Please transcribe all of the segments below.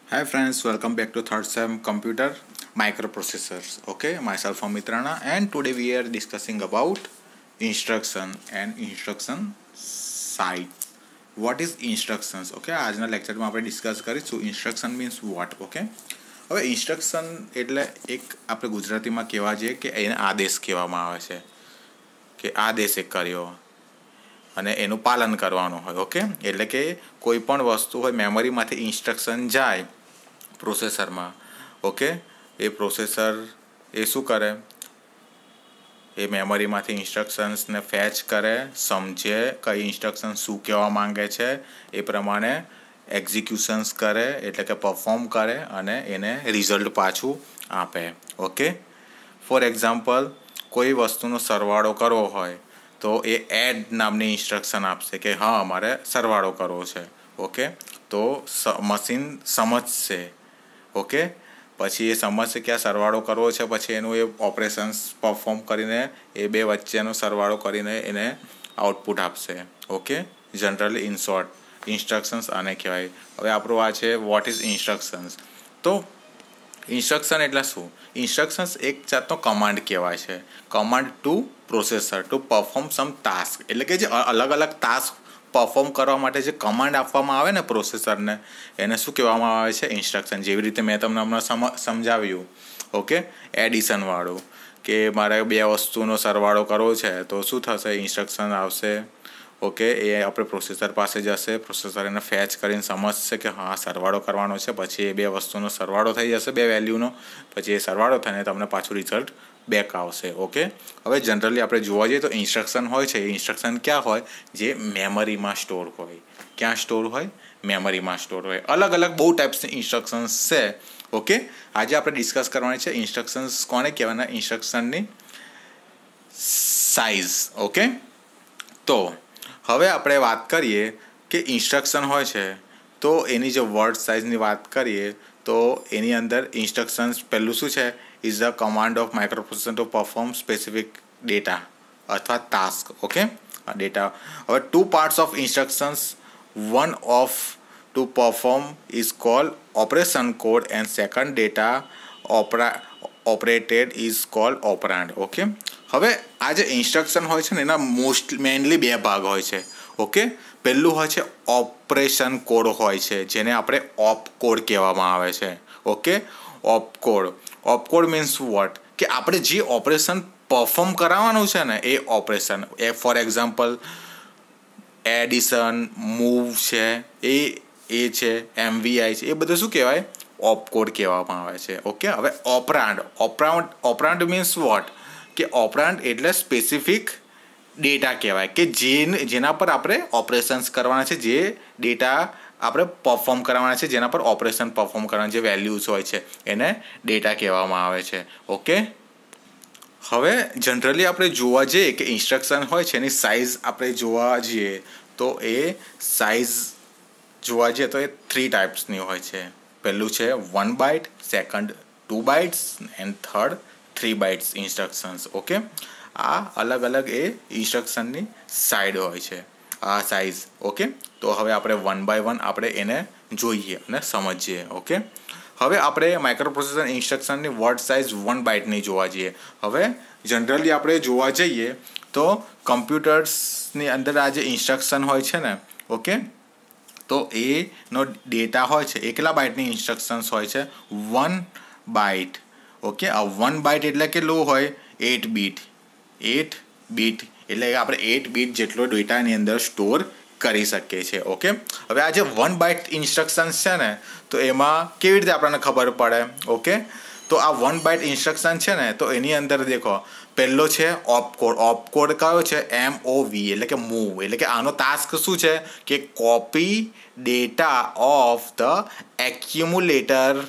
Hi friends, welcome back to third sem computer microprocessors. Okay, myself Amit Rana, and today we are discussing about instruction and instruction site. What is instructions? Okay, આજના લેક્ચરમાં આપણે discuss કરીશું instruction means what. Okay, હવે instruction એટલે એક આપણે ગુજરાતીમાં કહેવા જઈએ કે એને આદેશ કહેવામાં આવે છે કે આદેશ એક કર્યો અને એનું પાલન કરવાનું હોય. ઓકે, એટલે કે કોઈ પણ વસ્તુ હોય મેમરીમાંથી ઇન્સ્ટ્રક્શન જાય પ્રોસેસરમાં. ઓકે, એ પ્રોસેસર એ શું કરે, એ મેમરીમાંથી ઇન્સ્ટ્રક્શન્સને ફેચ કરે, સમજે કઈ ઇન્સ્ટ્રક્શન શું કહેવા માંગે છે, એ પ્રમાણે એક્ઝિક્યુશન્સ કરે એટલે કે પરફોર્મ કરે અને એને રિઝલ્ટ પાછું આપે. ઓકે, ફોર એક્ઝામ્પલ કોઈ વસ્તુનો સરવાળો કરવો હોય તો એ એડ નામની ઇન્સ્ટ્રક્શન આપશે કે હા અમારે સરવાળો કરવો છે. ઓકે, તો મશીન સમજશે. ઓકે, પછી એ સમજશે કે આ સરવાળો કરવો છે, પછી એનું એ ઓપરેશન્સ પરફોર્મ કરીને એ બે વચ્ચેનો સરવાળો કરીને એને આઉટપુટ આપશે. Okay, generally in short instructions આને કહેવાય. હવે આપણું આ છે વોટ ઇઝ ઇન્સ્ટ્રક્શન્સ. તો ઇન્સ્ટ્રક્શન એટલે શું? ઇન્સ્ટ્રક્શન્સ એક જાતનો કમાન્ડ કહેવાય છે. Command to processor to perform some task, એટલે કે જે અલગ અલગ ટાસ્ક પરફોર્મ કરવા માટે જે કમાન્ડ આપવામાં આવે ને પ્રોસેસરને, એને શું કહેવામાં આવે છે? ઇન્સ્ટ્રક્શન. જેવી રીતે મેં તમને હમણાં સમજાવ્યું. ઓકે, એડિશનવાળું કે મારે બે વસ્તુનો સરવાળો કરવો છે તો શું થશે? ઇન્સ્ટ્રક્શન આવશે. ઓકે, એ આપણે પ્રોસેસર પાસે જશે, પ્રોસેસર એને ફેચ કરીને સમજશે કે હા સરવાળો કરવાનો છે, પછી એ બે વસ્તુનો સરવાળો થઈ જશે, બે વેલ્યુનો, પછી એ સરવાળો થઈને તમને પાછું રિઝલ્ટ બેક આવશે. ઓકે, હવે જનરલી આપણે જોવા જઈએ તો ઇન્સ્ટ્રક્શન હોય છે, એ ઇન્સ્ટ્રક્શન ક્યાં હોય? જે મેમરીમાં સ્ટોર હોય. ક્યાં સ્ટોર હોય? મેમરીમાં સ્ટોર હોય. અલગ અલગ બહુ ટાઈપ્સની ઇન્સ્ટ્રક્શન્સ છે. ઓકે, આજે આપણે ડિસ્કસ કરવાની છે ઇન્સ્ટ્રક્શન્સ કોને કહેવાના, ઇન્સ્ટ્રક્શનની સાઇઝ. ઓકે, તો હવે આપણે વાત કરીએ કે ઇન્સ્ટ્રક્શન હોય છે તો એની જે વર્ડ સાઇઝની વાત કરીએ તો એની અંદર ઇન્સ્ટ્રક્શન્સ પહેલું શું છે? Is the command of microprocessor to perform specific data અથવા ટાસ્ક. Okay, data. હવે two parts of instructions, one of to perform is called operation code and second data operated is called operand. Okay, હવે આ જે instruction હોય છે ને એના mainly બે ભાગ હોય છે. ઓકે, પહેલું હોય છે ઓપરેશન કોડ હોય છે, જેને આપણે ઓપ કોડ કહેવામાં આવે છે. Okay, op code. Op code means what? કે આપણે જે ઓપરેશન પરફોર્મ કરાવવાનું છે ને એ ઓપરેશન, એ ફોર એક્ઝામ્પલ એડિશન, મૂવ છે, એ છે, MVI છે, એ બધું શું કહેવાય? ઓપ કોડ કહેવામાં આવે છે. ઓકે, હવે ઓપરાન્ડ મીન્સ વોટ? કે ઓપરાન્ડ એટલે સ્પેસિફિક ડેટા કહેવાય કે જેના પર આપણે ઓપરેશન્સ કરવાના છે, જે ડેટા આપણે પરફોર્મ કરવાના છે, જેના પર ઓપરેશન પરફોર્મ કરવાના જે વેલ્યુઝ હોય છે એને ડેટા કહેવામાં આવે છે. ઓકે, હવે જનરલી આપણે જોવા જઈએ કે ઇન્સ્ટ્રક્શન હોય છે એની સાઇઝ આપણે જોવા જઈએ તો એ સાઇઝ જોવા જઈએ તો એ 3 ટાઈપ્સની હોય છે. પહેલું છે 1 byte, second 2 bytes and third 3 bytes instructions. Okay, આ અલગ અલગ એ ઇન્સ્ટ્રક્શનની સાઇડ હોય છે, આ સાઇઝ. ઓકે, તો હવે આપણે 1 બાય 1 આપણે એને જોઈએ અને સમજીએ. ઓકે, હવે આપણે માઇક્રોપ્રોસેસર ઇન્સ્ટ્રક્શનની વર્ડ સાઇઝ 1 બાઇટની જોવા જઈએ. હવે જનરલી આપણે જોવા જઈએ તો કમ્પ્યુટર્સની અંદર આ જે ઇન્સ્ટ્રક્શન હોય છે ને, ઓકે, તો એનો ડેટા હોય છે એ કેટલા બાઇટની ઇન્સ્ટ્રક્શન્સ હોય છે? 1 બાઇટ. ઓકે, આ 1 બાઇટ એટલે કેટલું હોય? 8 બીટ. 8 બીટ એટલે આપણે 8 બીટ જેટલો ડેટાની અંદર સ્ટોર કરી શકીએ છીએ. ઓકે, હવે આ જે 1 બાઇટ ઇન્સ્ટ્રક્શન્સ છે ને તો એમાં કેવી રીતે આપણને ખબર પડે? ઓકે, તો આ 1 બાઇટ ઇન્સ્ટ્રક્શન છે ને તો એની અંદર દેખો, પહેલો છે ઓપકોડ. ઓપકોડ કયો છે? MOV એટલે કે મૂવ. એટલે કે આનો ટાસ્ક શું છે? કે copy data of the accumulator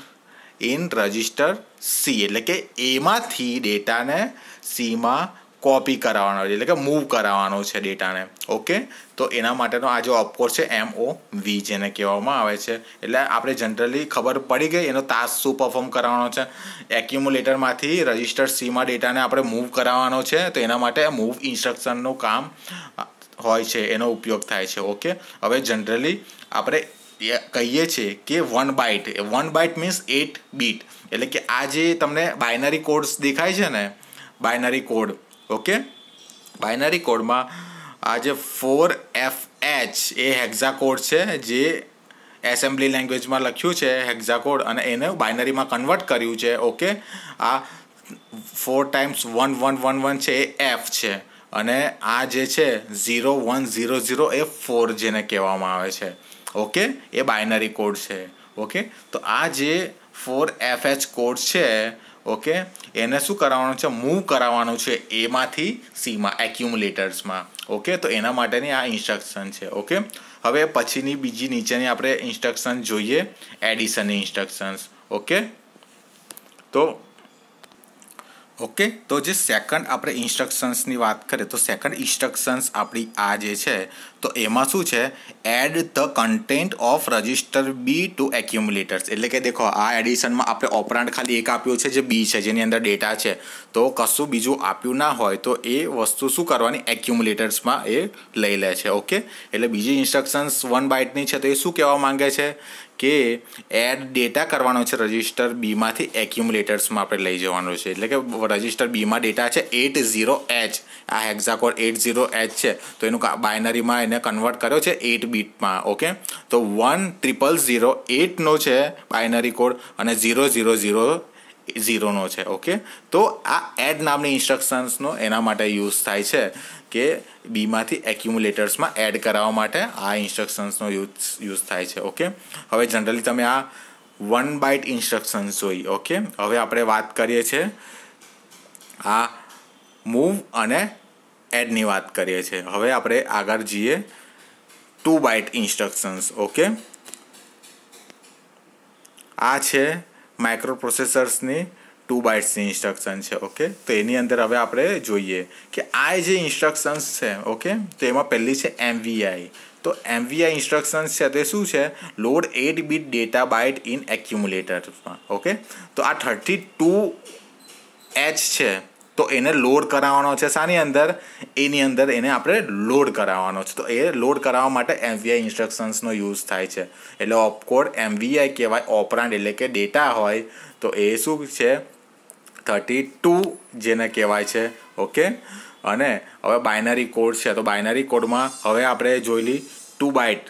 in register C, એટલે કે એમાંથી ડેટાને સીમાં કોપી કરાવવાનો, એટલે કે મૂવ કરાવવાનો છે ડેટાને. ઓકે, તો એના માટેનો આ જે ઓપકોડ છે MOV જેને કહેવામાં આવે છે. એટલે આપણે જનરલી ખબર પડી ગઈ એનો ટાસ્ક શું પરફોર્મ કરાવવાનો છે. એક્યુમ્યુલેટરમાંથી રજિસ્ટર સીમાં ડેટાને આપણે મૂવ કરાવવાનો છે, તો એના માટે મૂવ ઇન્સ્ટ્રક્શનનું કામ હોય છે, એનો ઉપયોગ થાય છે. ઓકે, હવે જનરલી આપણે કહીએ છીએ કે 1 બાઇટ મીન્સ 8 બીટ, એટલે કે આ જે તમને બાઇનરી કોડ્સ દેખાય છે ને, બાઇનરી કોડ, ઓકે, બાઇનરી કોડમાં આ જે 4FH એ હેક્ઝા કોડ છે, જે એસેમ્બલી લેંગ્વેજમાં લખ્યું છે હેક્ઝા કોડ, અને એને બાઇનરીમાં કન્વર્ટ કર્યું છે, ઓકે. આ 4 ટાઈમ્સ 1 1 1 1 છે એ F છે, અને આ જે છે 0 1 0 0 એ 4 જેને કહેવામાં આવે છે, ઓકે, એ બાઇનરી કોડ છે, ઓકે. તો આ જે 4FH કોડ છે, ઓકે, એને શું કરાવવાનું છે, મૂવ કરાવવાનું છે એમાંથી સીમાં, એક્યુમ્યુલેટર્સમાં, ઓકે. તો એના માટેની આ ઇન્સ્ટ્રક્શન છે, ઓકે. હવે પછીની બીજી નીચેની આપણે ઇન્સ્ટ્રક્શન જોઈએ, એડિશનની ઇન્સ્ટ્રક્શન્સ, ઓકે. તો જે સેકન્ડ આપણે ઇન્સ્ટ્રક્શન્સની વાત કરીએ તો સેકન્ડ ઇન્સ્ટ્રક્શન્સ આપણી આ જે છે, તો એમાં શું છે, add the content of register B to accumulators. એટલે કે દેખો, આ એડિશનમાં આપણે ઓપરાન્ડ ખાલી એક આપ્યું છે જે બી છે, જેની અંદર ડેટા છે, તો કશું બીજું આપ્યું ના હોય તો એ વસ્તુ શું કરવાની, એક્યુમ્યુલેટર્સમાં એ લઈ લે છે, ઓકે. એટલે બીજી ઇન્સ્ટ્રક્શન્સ 1 બાઇટની છે, તો એ શું કહેવા માંગે છે કે એડ ડેટા કરવાનો છે રજિસ્ટર બીમાંથી એક્યુમ્યુલેટર્સમાં આપણે લઈ જવાનું છે. એટલે કે રજિસ્ટર બીમાં ડેટા છે 80H, આ હેક્ઝાકોડ 80H છે, તો એનું બાઇનરીમાં એને કન્વર્ટ કર્યો છે 8 બીટમાં, ઓકે. તો 100008 નો છે બાઇનરી કોડ, અને 0000 નો છે, ઓકે. તો આ એડ નામની ઇન્સ્ટ્રક્શન્સનો એના માટે યુઝ થાય છે કે બીમાંથી એક્યુમ્યુલેટર્સમાં એડ કરાવવા માટે આ ઇન્સ્ટ્રક્શન્સનો યુઝ થાય છે, ઓકે. હવે જનરલી તમે આ 1 બાઇટ ઇન્સ્ટ્રક્શન્સ જોઈ, ઓકે. હવે આપણે વાત કરીએ છીએ આ મૂવ અને એડની વાત કરીએ છીએ. હવે આપણે આગળ જઈએ 2 બાઇટ ઇન્સ્ટ્રક્શન્સ, ઓકે. આ છે માઇક્રો પ્રોસેસર્સની 2 બાઇટ્સની ઇન્સ્ટ્રક્શન છે, ઓકે. તો એની અંદર હવે આપણે જોઈએ કે આ જે ઇન્સ્ટ્રક્શન્સ છે, ઓકે, તો એમાં પહેલી છે MVI. તો MVI ઇન્સ્ટ્રક્શન્સ છે તે શું છે, load 8 bit data byte in એક્યુમ્યુલેટરમાં, ઓકે. તો આ 32H છે, તો એને લોડ કરાવવાનો છે શાની અંદર, એની અંદર એને આપણે લોડ કરાવવાનો છે. તો એ લોડ કરાવવા માટે MVI ઇન્સ્ટ્રક્શન્સનો યુઝ થાય છે. એટલે ઓપકોડ MVI કહેવાય, ઓપરાન્ડ એટલે કે ડેટા હોય, તો એ શું છે 32 જેને કહેવાય છે, ઓકે. અને હવે બાઇનરી કોડ છે, તો બાઇનરી કોડમાં હવે આપણે જોઈ લઈ 2 બાઇટ.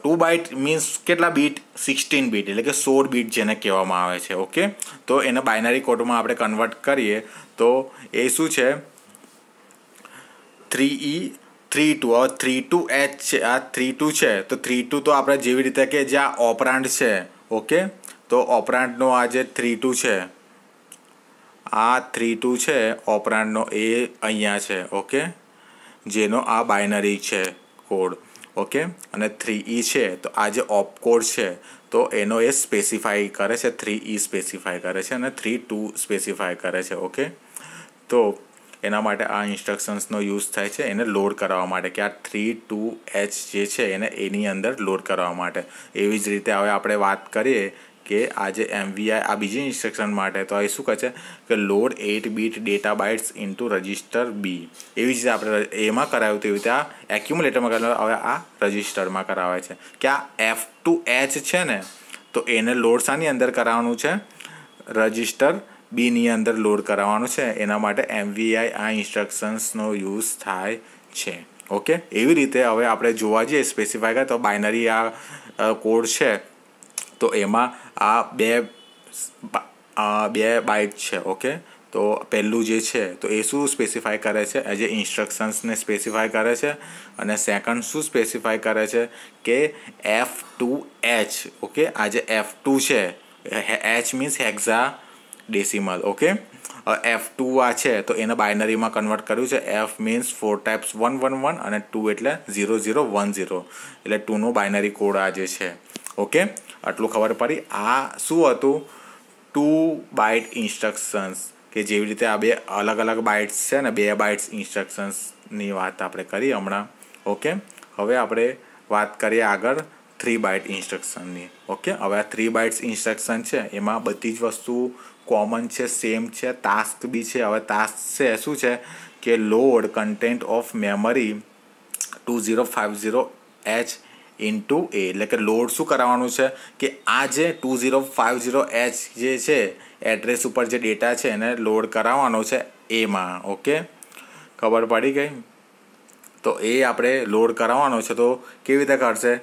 2 બાઇટ મીન્સ કેટલા બીટ, 16 બીટ, એટલે કે 16 બીટ જેને કહેવામાં આવે છે, ઓકે. તો એને બાઇનરી કોડમાં આપણે કન્વર્ટ કરીએ તો એ શું છે 3E32. હવે 32H છે, આ 32 છે, તો 32 તો આપણે જેવી રીતે કે જે આ ઓપરાન્ડ છે, ઓકે. તો ઓપરાન્ડનો આ જે 32 છે, આ 32 છે ઓપરાન્ડનો, એ અહીંયા છે, ઓકે, જેનો આ બાઇનરી છે કોડ, ઓકે. અને 3E છે, તો આ જે ઓપકોડ છે, તો એનો એ સ્પેસિફાઈ કરે છે, 3E સ્પેસિફાઈ કરે છે અને 32 સ્પેસિફાઈ કરે છે, ઓકે. તો એના માટે આ ઇન્સ્ટ્રક્શન્સનો યુઝ થાય છે એને લોડ કરાવવા માટે, કે આ 32H જે છે એને એની અંદર લોડ કરવા માટે. એવી જ રીતે હવે આપણે વાત કરીએ કે આ જે MVI આ બીજી ઇન્સ્ટ્રક્શન માટે, તો એ શું કહે છે કે load 8 bit data bytes into register B. એવી જ રીતે આપણે એમાં કરાવ્યું તેવી રીતે આ એક્યુમ્યુલેટરમાં કરાવ્યું, હવે આ રજિસ્ટરમાં કરાવે છે કે આ F2H છે ને, તો એને લોડ શાની અંદર કરાવવાનું છે, રજિસ્ટર બીની અંદર લોડ કરાવવાનું છે. એના માટે MVI આ ઇન્સ્ટ્રક્શન્સનો યુઝ થાય છે, ઓકે. એવી રીતે હવે આપણે જોવા જઈએ સ્પેસિફાઈ કરે તો બાઇનરી આ કોડ છે, તો એમાં આ બે બાઇટ છે, ઓકે. તો પહેલું જે છે તો એ શું સ્પેસિફાઈ કરે છે, એ જે ઇન્સ્ટ્રક્શન્સને સ્પેસિફાઈ કરે છે. અને સેકન્ડ શું સ્પેસિફાઈ કરે છે કે F2H, ઓકે. આ જે F2 છે, H means hexa decimal, okay. F2 આ છે તો એને બાઇનરીમાં કન્વર્ટ કર્યું છે. F મીન્સ 4 ટાઈપ્સ 1 1 1 અને 2 એટલે 0 0 1 0, એટલે 2નો બાઇનરી કોડ આ જે છે, ઓકે. આટલું ખબર પડી. આ શું હતું 2 બાઇટ ઇન્સ્ટ્રક્શન્સ, કે જેવી રીતે આ બે અલગ અલગ બાઇટ્સ છે ને, 2 બાઇટ્સ ઇન્સ્ટ્રક્શન્સની વાત આપણે કરી હમણાં, ઓકે. હવે આપણે વાત કરીએ આગળ 3 બાઇટ ઇન્સ્ટ્રક્શનની, ઓકે. હવે આ 3 બાઇટ્સ ઇન્સ્ટ્રક્શન છે એમાં બધી જ વસ્તુ કોમન છે, સેમ છે, ટાસ્ક બી છે. હવે ટાસ્ક છે શું છે કે load content of memory 2050H into A, એટલે કે લોડ શું કરાવવાનું છે કે આ જે 2050H જે છે એડ્રેસ ઉપર જે ડેટા છે એને લોડ કરાવવાનો છે એમાં. ઓકે, ખબર પડી ગઈ? તો એ આપણે લોડ કરાવવાનો છે. તો કેવી રીતે કરશે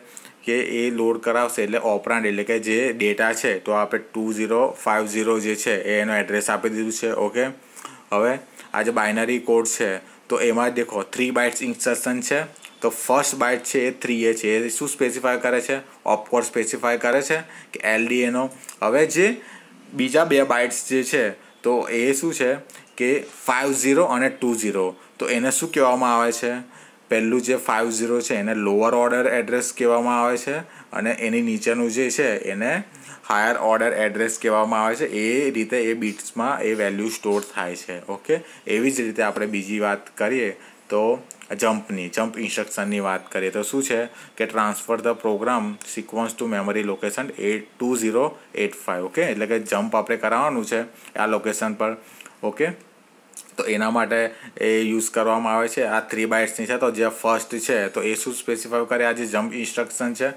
કે એ લોડ કરાવશે એટલે ઓપરાન્ડ એટલે કે જે ડેટા છે તો આપણે 2050 જે છે એનો એડ્રેસ આપી દીધું છે. ઓકે, હવે આ જે બાઇનરી કોડ છે તો એમાં દેખો 3 બાઇટ્સ ઇન્સ્ટ્રક્શન છે. તો ફર્સ્ટ બાઇટ છે એ 3A છે. એ શું સ્પેસિફાય કરે છે? ઓફકોર્સ સ્પેસિફાય કરે છે કે LDAનો. હવે જે બીજા 2 બાઇટ્સ જે છે તો એ શું છે કે 50 અને 20. તો એને શું કહેવામાં આવે છે? પહેલું જે 50 છે એને લોઅર ઓર્ડર એડ્રેસ કહેવામાં આવે છે અને એની નીચેનું જે છે એને હાયર ઓર્ડર એડ્રેસ કહેવામાં આવે છે. એ રીતે એ બિટ્સમાં એ વેલ્યુ સ્ટોર થાય છે. ઓકે, એવી જ રીતે આપણે બીજી વાત કરીએ તો જમ્પ ઇન્સ્ટ્રક્શનની વાત કરીએ તો શું છે કે transfer the program sequence to memory location 2085. Okay, એટલે કે જમ્પ આપણે કરાવવાનું છે આ લોકેશન પર. ઓકે, તો એના માટે એ યુઝ કરવામાં આવે છે. આ 3 બાઇટ્સની છે. તો જે ફર્સ્ટ છે તો એ શું સ્પેસિફાય કરે? આ જે જમ્પ ઇન્સ્ટ્રક્શન છે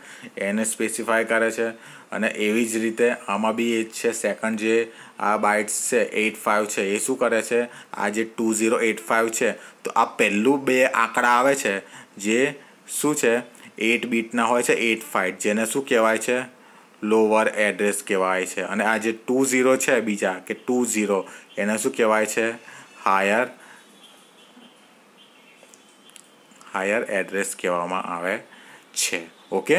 એને સ્પેસિફાય કરે છે. અને એવી જ રીતે આમાં બી એ જ છે. સેકન્ડ જે આ બાઇટ્સ છે 85 છે એ શું કરે છે? આ જે 2085 છે તો આ પહેલું 2 આંકડા આવે છે જે શું છે 8 બીટના હોય છે 85, જેને શું કહેવાય છે? લોઅર એડ્રેસ કહેવાય છે. અને આ જે 20 છે બીજા કે 20 એને શું કહેવાય છે? હાયર એડ્રેસ કહેવામાં આવે છે. ઓકે,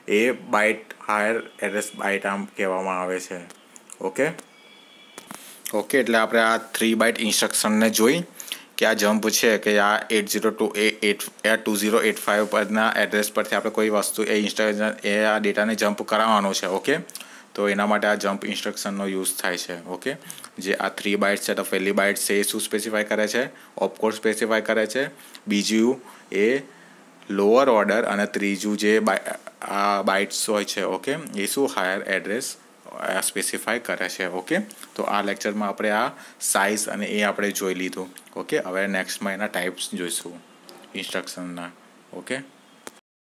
એ બાઇટ હાયર એડ્રેસ બાઇટ આમ કહેવામાં આવે છે. ઓકે, એટલે આપણે આ 3 બાઇટ ઇન્સ્ટ્રક્શનને જોઈ કે આ જમ્પ છે કે આ 2085 પરના એડ્રેસ પરથી આપણે કોઈ વસ્તુ એ ઇન્સ્ટ્રક્શન એ આ ડેટાને જમ્પ કરાવવાનો છે. ઓકે, તો એના માટે આ જમ્પ ઇન્સ્ટ્રક્શનનો યુઝ થાય છે. ઓકે, જે આ 3 બાઇટ્સ છે તો પહેલી બાઇટ છે એ શું સ્પેસિફાય કરે છે? ઓફકોર્સ સ્પેસિફાય કરે છે. બીજું એ લોઅર ઓર્ડર અને ત્રીજું જે આ બાઇટ્સ હોય છે ઓકે એ શું હાયર એડ્રેસ સ્પેસિફાય કરે છે. ઓકે, તો આ લેક્ચરમાં આપણે આ સાઇઝ અને એ આપણે જોઈ લીધું. ઓકે, હવે નેક્સ્ટમાં એના ટાઈપ્સ જોઈશું ઇન્સ્ટ્રક્શનના. ઓકે.